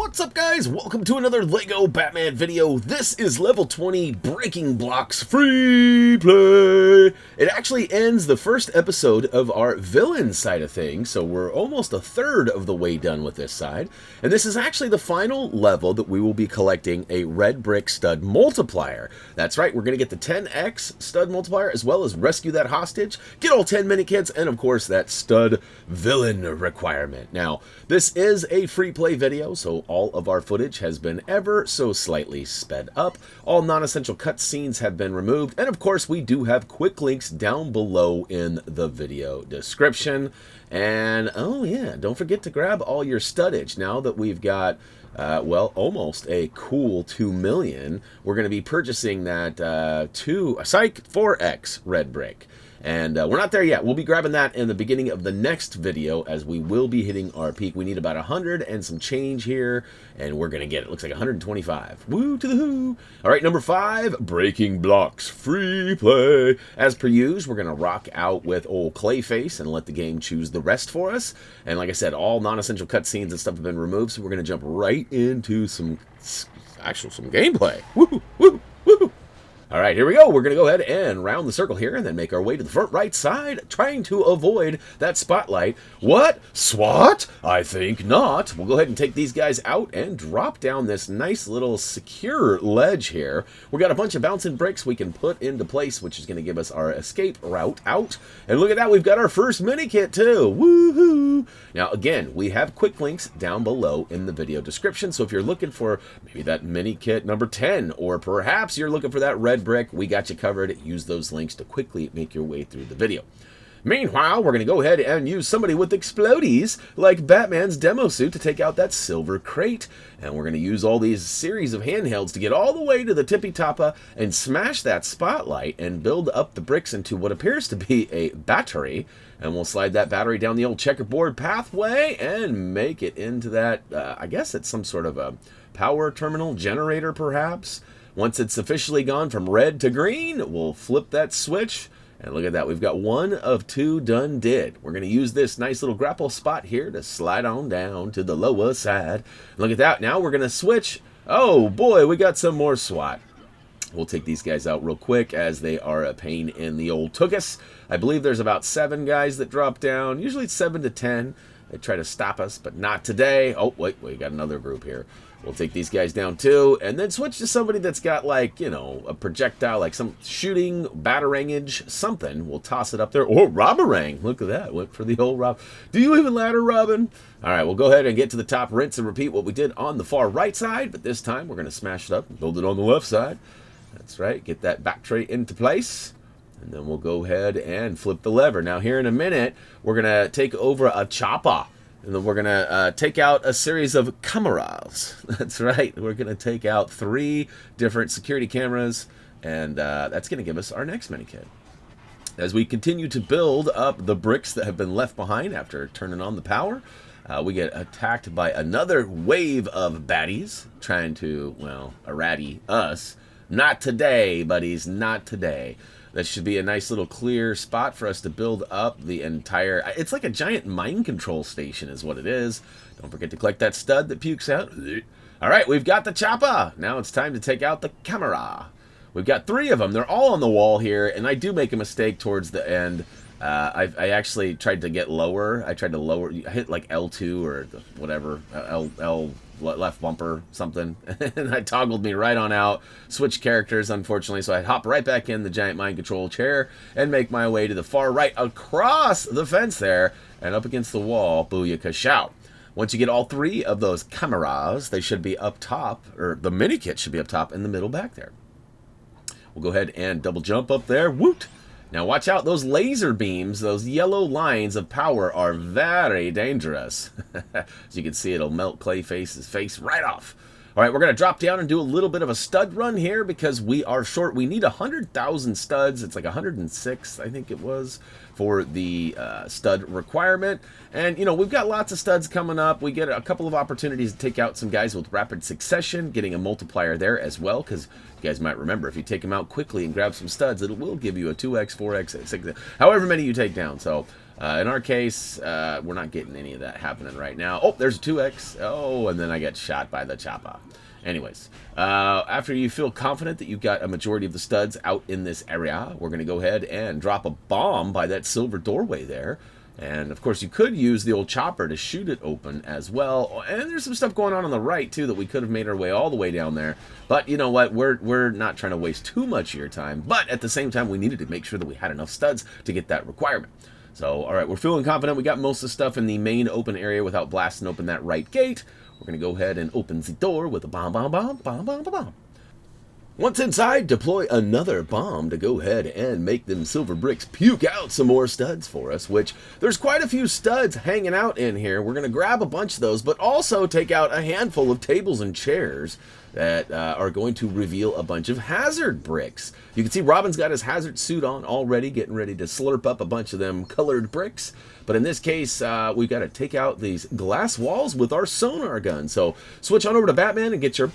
What's up, guys? Welcome to another Lego Batman video. This is level 20 Breaking Blocks Free Play. It actually ends the first episode of our villain side of things, so we're almost a third of the way done with this side. And this is actually the final level that we will be collecting a red brick stud multiplier. That's right, we're going to get the 10x stud multiplier as well as rescue that hostage, get all 10 Minikits, and of course that stud villain requirement. Now, this is a free play video, so all of our footage has been ever so slightly sped up. All non-essential cutscenes have been removed, and of course we do have quick links down below in the video description. And oh yeah, don't forget to grab all your studdage. Now that we've got well, almost a cool 2 million, we're going to be purchasing that 4x red brick. And we're not there yet. We'll be grabbing that in the beginning of the next video as we will be hitting our peak. We need about 100 and some change here, and we're going to get it. Looks like 125. Woo to the who. All right, number 5, Breaking Blocks Free Play. As per usual, we're going to rock out with old Clayface and let the game choose the rest for us. And like I said, all non-essential cutscenes and stuff have been removed, so we're going to jump right into some gameplay. Woo, woo, woo. All right, here we go. We're going to go ahead and round the circle here and then make our way to the front right side, trying to avoid that spotlight. What? SWAT? I think not. We'll go ahead and take these guys out and drop down this nice little secure ledge here. We've got a bunch of bouncing bricks we can put into place, which is going to give us our escape route out. And look at that, we've got our first Minikit too. Woohoo! Now, again, we have quick links down below in the video description, so if you're looking for maybe that Minikit number 10, or perhaps you're looking for that red brick, we got you covered. Use those links to quickly make your way through the video. Meanwhile, we're going to go ahead and use somebody with explodies like Batman's demo suit to take out that silver crate. And we're going to use all these series of handhelds to get all the way to the tippy toppa and smash that spotlight and build up the bricks into what appears to be a battery. And we'll slide that battery down the old checkerboard pathway and make it into that, I guess it's some sort of a power terminal generator perhaps. Once it's officially gone from red to green, we'll flip that switch. And look at that, we've got 1 of 2 done did. We're going to use this nice little grapple spot here to slide on down to the lower side. Look at that, now we're going to switch. Oh boy, we got some more SWAT. We'll take these guys out real quick as they are a pain in the old tuchus. I believe there's about 7 guys that drop down. Usually it's 7 to 10. They try to stop us, but not today. Oh, wait, we got another group here. We'll take these guys down too, and then switch to somebody that's got, like, you know, a projectile, like some shooting, batarangage, something. We'll toss it up there. Oh, Robberang. Look at that. Went for the old Rob. Do you even ladder, Robin? All right, we'll go ahead and get to the top, rinse and repeat what we did on the far right side, but this time we're going to smash it up and build it on the left side. That's right. Get that back tray into place. And then we'll go ahead and flip the lever. Now, here in a minute, we're going to take over a chopper. And then we're going to take out a series of cameras. That's right. We're going to take out 3 different security cameras. And that's going to give us our next Minikit. As we continue to build up the bricks that have been left behind after turning on the power, we get attacked by another wave of baddies trying to, well, errati us. Not today, buddies. Not today. That should be a nice little clear spot for us to build up the entire... It's like a giant mind control station is what it is. Don't forget to collect that stud that pukes out. All right, we've got the chopper. Now it's time to take out the camera. We've got 3 of them. They're all on the wall here, and I do make a mistake towards the end. I actually tried to get lower. I tried to lower... I hit like L2 or whatever, L left bumper something, and I toggled me right on out, switched characters unfortunately, so I'd hop right back in the giant mind control chair and make my way to the far right across the fence there and up against the wall. Booyaka shout. Once you get all 3 of those cameras, they should be up top, or the Minikit should be up top in the middle back there. We'll go ahead and double jump up there. Woot! Now watch out, those laser beams, those yellow lines of power are very dangerous. As you can see, it'll melt Clayface's face right off. All right, we're going to drop down and do a little bit of a stud run here because we are short. We need 100,000 studs. It's like 106, I think it was, for the stud requirement. And, you know, we've got lots of studs coming up. We get a couple of opportunities to take out some guys with rapid succession, getting a multiplier there as well, because you guys might remember, if you take them out quickly and grab some studs, it will give you a 2x, 4x, 6x, however many you take down. So In our case, we're not getting any of that happening right now. Oh, there's a 2x. Oh, and then I get shot by the chopper. Anyways, after you feel confident that you've got a majority of the studs out in this area, we're going to go ahead and drop a bomb by that silver doorway there. And, of course, you could use the old chopper to shoot it open as well. And there's some stuff going on the right, too, that we could have made our way all the way down there. But, you know what, we're not trying to waste too much of your time. But, at the same time, we needed to make sure that we had enough studs to get that requirement. So, all right, we're feeling confident. We got most of the stuff in the main open area without blasting open that right gate. We're going to go ahead and open the door with a bomb, bomb, bomb, bomb, bomb, bomb, bomb. Once inside, deploy another bomb to go ahead and make them silver bricks puke out some more studs for us, which there's quite a few studs hanging out in here. We're going to grab a bunch of those, but also take out a handful of tables and chairs that are going to reveal a bunch of hazard bricks. You can see Robin's got his hazard suit on already, getting ready to slurp up a bunch of them colored bricks. But in this case, we've got to take out these glass walls with our sonar gun. So switch on over to Batman and get your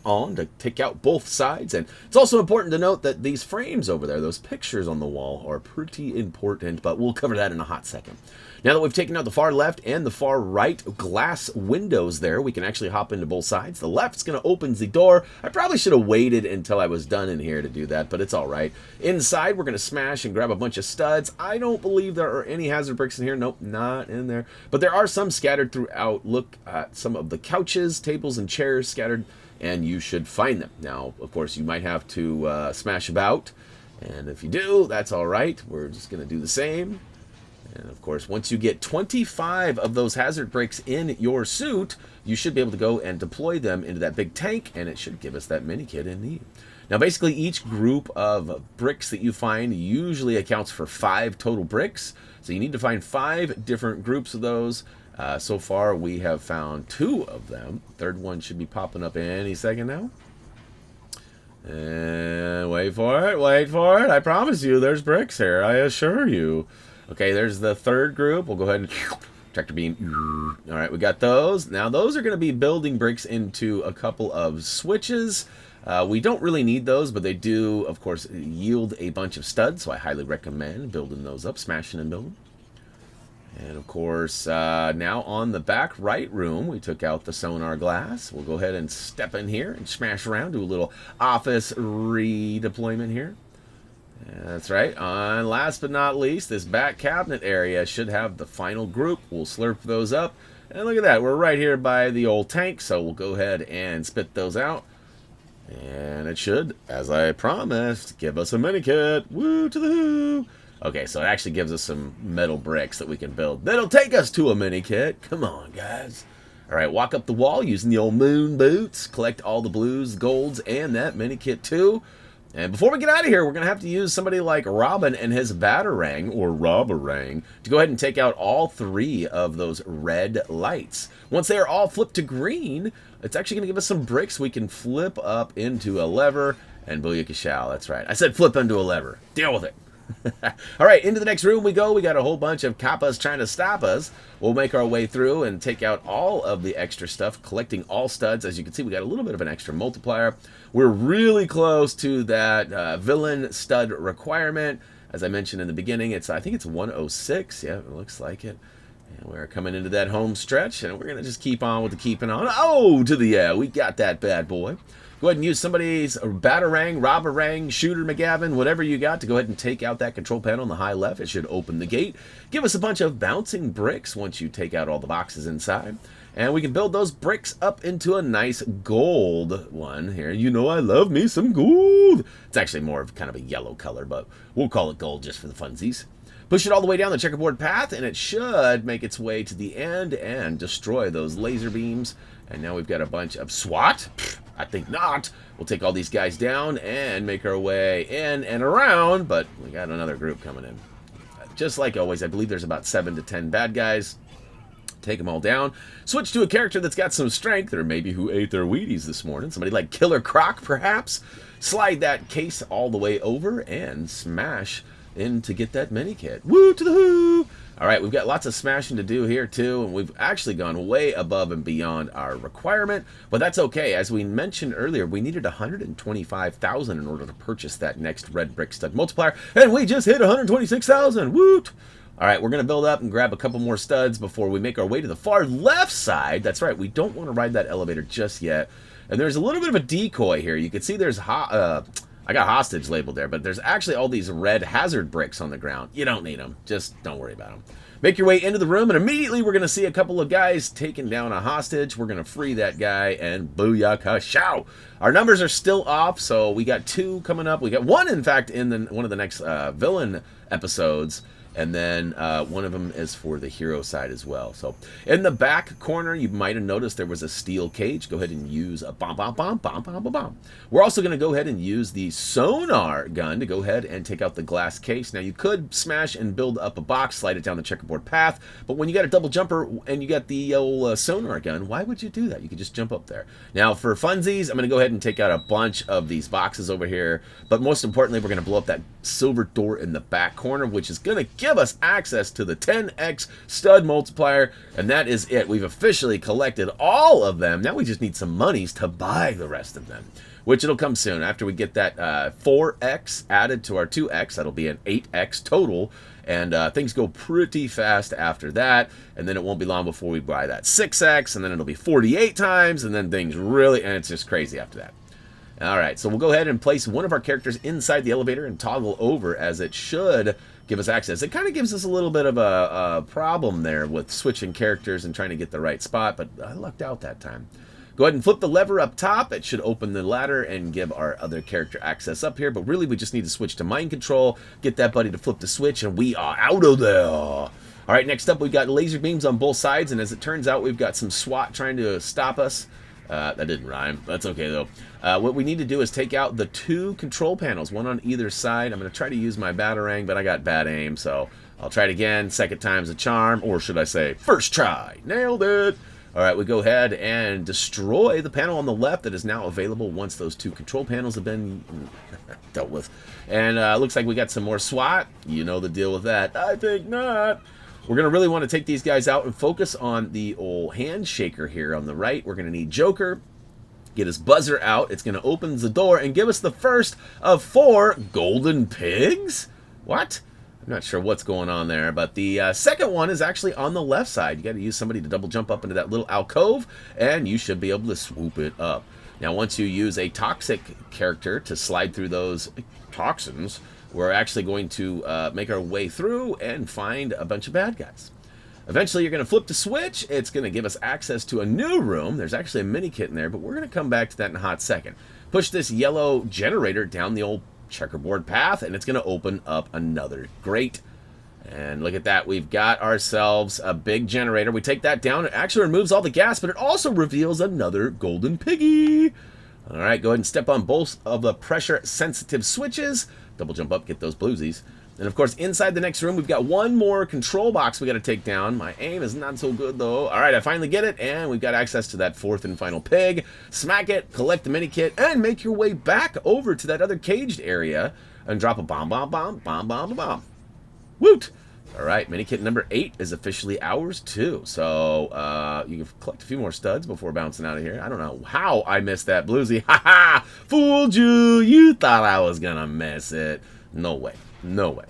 on to take out both sides. And it's also important to note that these frames over there, those pictures on the wall, are pretty important, but we'll cover that in a hot second. Now that we've taken out the far left and the far right glass windows there, we can actually hop into both sides. The left's going to open the door. I probably should have waited until I was done in here to do that, but it's all right. Inside, we're going to smash and grab a bunch of studs. I don't believe there are any hazard bricks in here. Nope, not in there. But there are some scattered throughout. Look at some of the couches, tables, and chairs scattered, and you should find them. Now, of course, you might have to smash about, and if you do, that's all right. We're just going to do the same. And of course, once you get 25 of those hazard bricks in your suit, you should be able to go and deploy them into that big tank, and it should give us that mini kit in need. Now, basically, each group of bricks that you find usually accounts for 5 total bricks. So you need to find 5 different groups of those. So far, we have found 2 of them. Third one should be popping up any second now. And wait for it, wait for it. I promise you, there's bricks here. I assure you. Okay, there's the third group. We'll go ahead and tractor beam. All right, we got those. Now, those are going to be building bricks into a couple of switches. We don't really need those, but they do, of course, yield a bunch of studs, so I highly recommend building those up, smashing and building. And, of course, now on the back right room, we took out the sonar glass. We'll go ahead and step in here and smash around, do a little office redeployment here. That's right. And last but not least, this back cabinet area should have the final group. We'll slurp those up. And look at that. We're right here by the old tank, so we'll go ahead and spit those out. And it should, as I promised, give us a mini kit. Woo to the hoo! Okay, so it actually gives us some metal bricks that we can build. That'll take us to a mini kit. Come on, guys. All right, walk up the wall using the old moon boots. Collect all the blues, golds, and that mini kit too. And before we get out of here, we're going to have to use somebody like Robin and his Batarang, or Robarang, to go ahead and take out all 3 of those red lights. Once they are all flipped to green, it's actually going to give us some bricks we can flip up into a lever, and booyaka shall. That's right. I said flip into a lever. Deal with it. All right, into the next room we go. We got a whole bunch of kappas trying to stop us. We'll make our way through and take out all of the extra stuff, collecting all studs. As you can see, we got a little bit of an extra multiplier. We're really close to that villain stud requirement. As I mentioned in the beginning, I think it's 106. Yeah, it looks like it. And we're coming into that home stretch, and we're going to just keep on with the keeping on. Oh, to the yeah, we got that bad boy. Go ahead and use somebody's Batarang, Robarang, Shooter McGavin, whatever you got, to go ahead and take out that control panel on the high left. It should open the gate. Give us a bunch of bouncing bricks once you take out all the boxes inside. And we can build those bricks up into a nice gold one here. You know I love me some gold. It's actually more of kind of a yellow color, but we'll call it gold just for the funsies. Push it all the way down the checkerboard path, and it should make its way to the end and destroy those laser beams. And now we've got a bunch of SWAT. I think not. We'll take all these guys down and make our way in and around, but we got another group coming in. Just like always, I believe there's about 7 to 10 bad guys. Take them all down. Switch to a character that's got some strength, or maybe who ate their Wheaties this morning. Somebody like Killer Croc, perhaps. Slide that case all the way over and smash in to get that mini kit. Woo to the hoo! All right, we've got lots of smashing to do here too, and we've actually gone way above and beyond our requirement, but that's okay. As we mentioned earlier, we needed 125,000 in order to purchase that next red brick stud multiplier, and we just hit 126,000. Woot! All right, we're going to build up and grab a couple more studs before we make our way to the far left side. That's right, we don't want to ride that elevator just yet. And there's a little bit of a decoy here. You can see there's I got hostage labeled there, but there's actually all these red hazard bricks on the ground. You don't need them. Just don't worry about them. Make your way into the room, and immediately we're going to see a couple of guys taking down a hostage. We're going to free that guy, and booyaka show. Our numbers are still off, so we got 2 coming up. We got 1, in fact, in one of the next villain episodes. And then one of them is for the hero side as well. So in the back corner, you might have noticed there was a steel cage. Go ahead and use a bomb, bomb, bomb, bomb, bomb, bomb, bomb. We're also going to go ahead and use the sonar gun to go ahead and take out the glass case. Now, you could smash and build up a box, slide it down the checkerboard path. But when you got a double jumper and you got the old sonar gun, why would you do that? You could just jump up there. Now, for funsies, I'm going to go ahead and take out a bunch of these boxes over here. But most importantly, we're going to blow up that silver door in the back corner, which is going to give us access to the 10x stud multiplier, and that is it. We've officially collected all of them. Now we just need some monies to buy the rest of them, which it'll come soon. After we get that 4x added to our 2x, that'll be an 8x total, and things go pretty fast after that, and then it won't be long before we buy that 6x, and then it'll be 48 times, and then things really, and it's just crazy after that. Alright, so we'll go ahead and place one of our characters inside the elevator and toggle over, as it should give us access. It kind of gives us a little bit of a problem there with switching characters and trying to get the right spot, but I lucked out that time. Go ahead and flip the lever up top. It should open the ladder and give our other character access up here, but really we just need to switch to mind control, get that buddy to flip the switch, and we are out of there. Alright, next up we've got laser beams on both sides, and as it turns out we've got some SWAT trying to stop us. That didn't rhyme. That's okay, though. What we need to do is take out the 2 control panels, one on either side. I'm going to try to use my batarang, but I got bad aim, so I'll try it again. Second time's a charm, or should I say, first try. Nailed it. All right, we go ahead and destroy the panel on the left that is now available once those 2 control panels have been dealt with. And looks like we got some more SWAT. You know the deal with that. I think not. We're going to really want to take these guys out and focus on the old handshaker here on the right. We're going to need Joker. Get his buzzer out. It's going to open the door and give us the first of 4 golden pigs? What? I'm not sure what's going on there, but the second one is actually on the left side. You got to use somebody to double jump up into that little alcove, and you should be able to swoop it up. Now, once you use a toxic character to slide through those toxins, we're actually going to make our way through and find a bunch of bad guys. Eventually, you're going to flip the switch. It's going to give us access to a new room. There's actually a Minikit in there, but we're going to come back to that in a hot second. Push this yellow generator down the old checkerboard path, and it's going to open up another grate. And look at that. We've got ourselves a big generator. We take that down. It actually removes all the gas, but it also reveals another golden piggy. All right, go ahead and step on both of the pressure-sensitive switches. Double jump up, get those bluesies. And, of course, inside the next room, we've got one more control box we got to take down. My aim is not so good, though. All right, I finally get it, and we've got access to that 4th and final pig. Smack it, collect the Minikit, and make your way back over to that other caged area and drop a bomb, bomb, bomb, bomb, bomb, bomb. Woot! All right, Minikit number 8 is officially ours, too. So, you can collect a few more studs before bouncing out of here. I don't know how I missed that bluesy. Ha ha! Fooled you! You thought I was gonna miss it. No way. No way.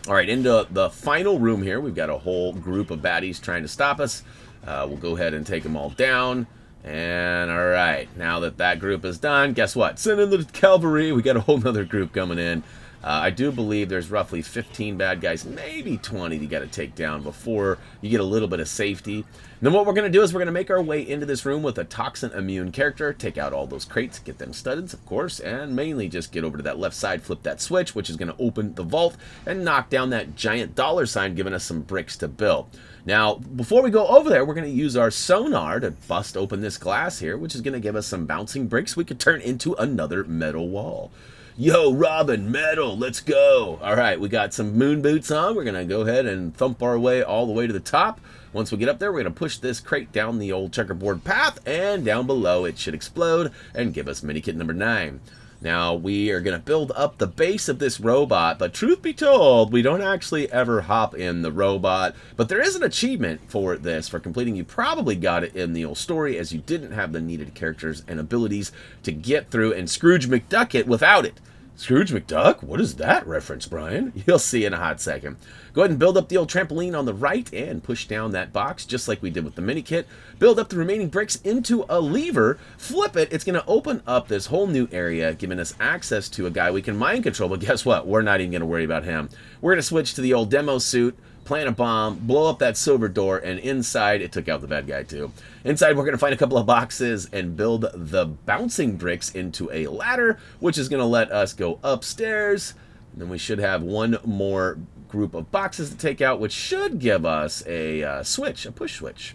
All right, into the final room here. We've got a whole group of baddies trying to stop us. We'll go ahead and take them all down. And, all right, now that that group is done, guess what? Send in the cavalry. We got a whole nother group coming in. I do believe there's roughly 15 bad guys, maybe 20 you got to take down before you get a little bit of safety. And then what we're going to do is we're going to make our way into this room with a toxin-immune character, take out all those crates, get them studded, of course, and mainly just get over to that left side, flip that switch, which is going to open the vault and knock down that giant dollar sign, giving us some bricks to build. Now, before we go over there, we're going to use our sonar to bust open this glass here, which is going to give us some bouncing bricks we could turn into another metal wall. Yo, Robin, metal, let's go. All right, we got some moon boots on. We're going to go ahead and thump our way all the way to the top. Once we get up there, we're going to push this crate down the old checkerboard path, and down below it should explode and give us Minikit number 9. Now, we are going to build up the base of this robot, but truth be told, we don't actually ever hop in the robot. But there is an achievement for this, for completing. You probably got it in the old story, as you didn't have the needed characters and abilities to get through and Scrooge McDuck it without it. Scrooge McDuck? What is that reference, Brian? You'll see in a hot second. Go ahead and build up the old trampoline on the right and push down that box, just like we did with the Minikit. Build up the remaining bricks into a lever, flip it. It's going to open up this whole new area, giving us access to a guy we can mind control, but guess what? We're not even going to worry about him. We're going to switch to the old demo suit, plant a bomb, blow up that silver door, and inside, it took out the bad guy too. Inside, we're going to find a couple of boxes and build the bouncing bricks into a ladder, which is going to let us go upstairs. And then we should have one more group of boxes to take out, which should give us a switch, a push switch.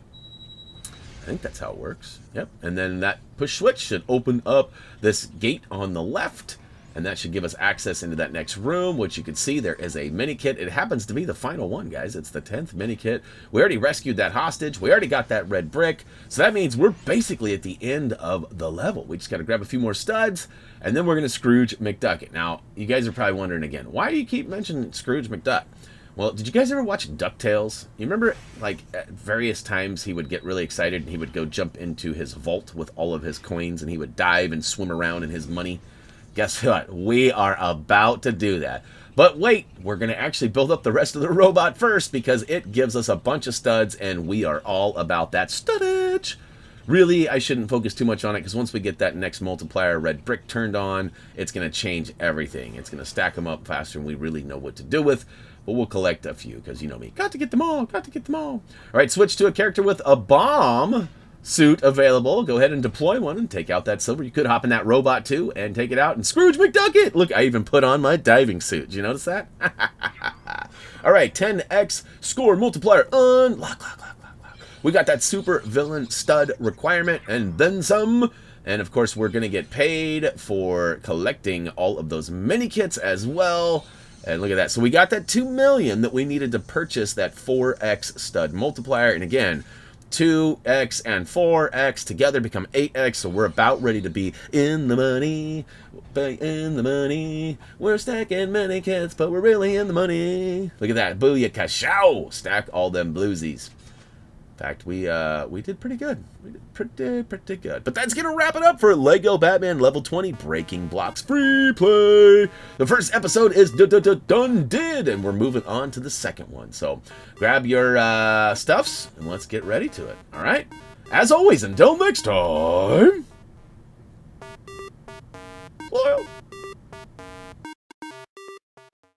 I think that's how it works. Yep. And then that push switch should open up this gate on the left, and that should give us access into that next room, which you can see there is a Minikit. It happens to be the final one, guys. It's the 10th Minikit. We already rescued that hostage. We already got that red brick. So that means we're basically at the end of the level. We just got to grab a few more studs, and then we're going to Scrooge McDuck it. Now, you guys are probably wondering again, why do you keep mentioning Scrooge McDuck? Well, did you guys ever watch DuckTales? You remember, like, at various times he would get really excited and he would go jump into his vault with all of his coins and he would dive and swim around in his money? Guess what? We are about to do that. But wait, we're going to actually build up the rest of the robot first because it gives us a bunch of studs and we are all about that studdage. Really, I shouldn't focus too much on it because once we get that next multiplier red brick turned on, it's going to change everything. It's going to stack them up faster and we really know what to do with. But we'll collect a few because you know me. Got to get them all. Got to get them all. All right, switch to a character with a bomb suit available. Go ahead and deploy one and take out that silver. You could hop in that robot too and take it out and Scrooge McDuck it. Look, I even put on my diving suit. Did you notice that? All right, 10x score multiplier unlock. We got that super villain stud requirement and then some. And of course, we're going to get paid for collecting all of those mini kits as well. And look at that. So we got that 2 million that we needed to purchase that 4x stud multiplier. And again, 2x and 4x together become 8x, so we're about ready to be in the money. In the money. We're stacking many kits, but we're really in the money. Look at that. Booyah-ka-show! Stack all them bluesies. In fact, we did pretty good. We did pretty good. But that's going to wrap it up for Lego Batman Level 20 Breaking Blocks Free Play. The first episode is done did, and we're moving on to the second one. So grab your stuffs, and let's get ready to it. All right? As always, until next time. Well.